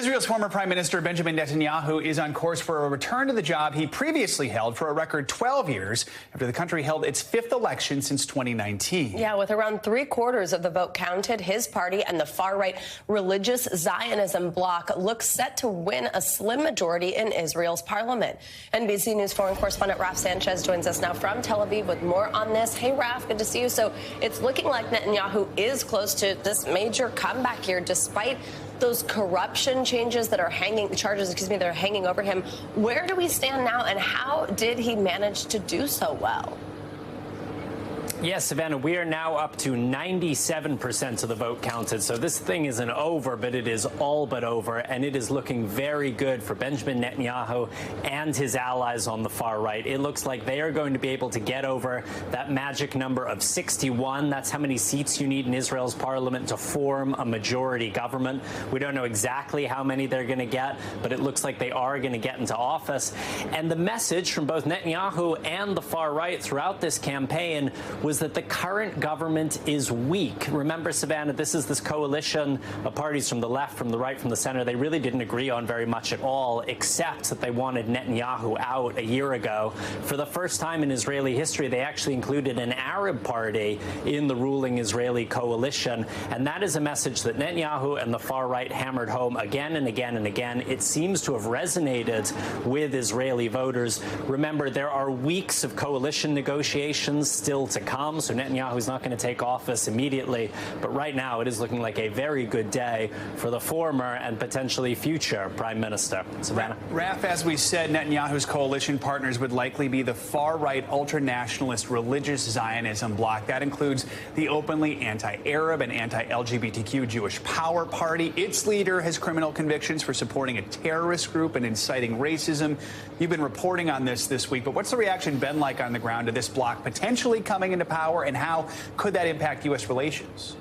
Israel's former Prime Minister Benjamin Netanyahu is on course for a return to the job he previously held for a record 12 years after the country held its fifth election since 2019. Yeah, with around 3/4 of the vote counted, his party and the far-right religious Zionism bloc look set to win a slim majority in Israel's parliament. NBC News foreign correspondent Raf Sanchez joins us now from Tel Aviv with more on this. Hey, Raf, good to see you. So it's looking like Netanyahu is close to this major comeback here, despite those corruption charges that are hanging over him. Where do we stand now, and how did he manage to do so well? Yes, Savannah, we are now up to 97% of the vote counted. So this thing isn't over, but it is all but over. And it is looking very good for Benjamin Netanyahu and his allies on the far right. It looks like they are going to be able to get over that magic number of 61. That's how many seats you need in Israel's parliament to form a majority government. We don't know exactly how many they're going to get, but it looks like they are going to get into office. And the message from both Netanyahu and the far right throughout this campaign was that the current government is weak. Remember, Savannah, this is this coalition of parties from the left, from the right, from the center. They really didn't agree on very much at all, except that they wanted Netanyahu out a year ago. For the first time in Israeli history, they actually included an Arab party in the ruling Israeli coalition. And that is a message that Netanyahu and the far right hammered home again and again and again. It seems to have resonated with Israeli voters. Remember, there are weeks of coalition negotiations still to come. So Netanyahu is not going to take office immediately. But right now, it is looking like a very good day for the former and potentially future prime minister. Savannah? Raf, as we said, Netanyahu's coalition partners would likely be the far-right ultra-nationalist religious Zionism bloc. That includes the openly anti-Arab and anti-LGBTQ Jewish Power Party. Its leader has criminal convictions for supporting a terrorist group and inciting racism. You've been reporting on this week, but what's the reaction been like on the ground to this bloc potentially coming into power, and how could that impact U.S. relations?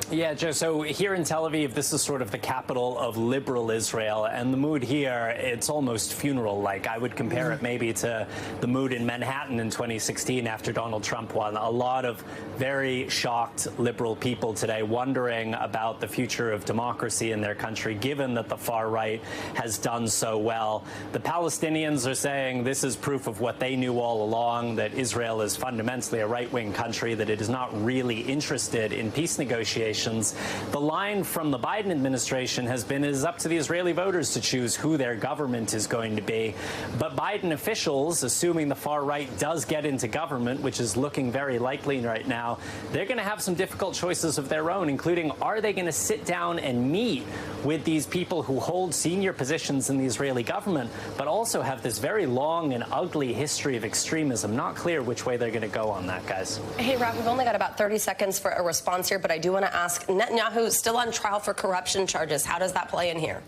Yeah, Joe, so here in Tel Aviv, this is sort of the capital of liberal Israel, and the mood here, it's almost funeral-like. I would compare it maybe to the mood in Manhattan in 2016 after Donald Trump won. A lot of very shocked liberal people today wondering about the future of democracy in their country, given that the far right has done so well. The Palestinians are saying this is proof of what they knew all along, that Israel is fundamentally a right-wing country, that it is not really interested in peace negotiations. The line from the Biden administration has been, it is up to the Israeli voters to choose who their government is going to be. But Biden officials, assuming the far right does get into government, which is looking very likely right now, they're going to have some difficult choices of their own, including, are they going to sit down and meet with these people who hold senior positions in the Israeli government, but also have this very long and ugly history of extremism? Not clear which way they're going to go on that, guys. Hey, Rob, we've only got about 30 seconds for a response here, but I do want to ask, Netanyahu still on trial for corruption charges. How does that play in here?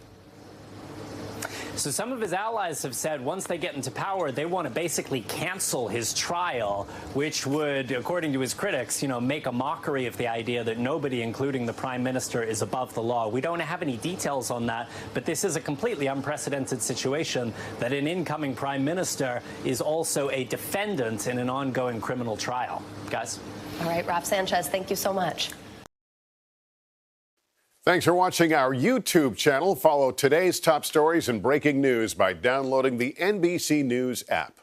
So some of his allies have said once they get into power, they want to basically cancel his trial, which would, according to his critics, make a mockery of the idea that nobody, including the prime minister, is above the law. We don't have any details on that, but this is a completely unprecedented situation that an incoming prime minister is also a defendant in an ongoing criminal trial. Guys? All right, Raf Sanchez, thank you so much. Thanks for watching our YouTube channel. Follow today's top stories and breaking news by downloading the NBC News app.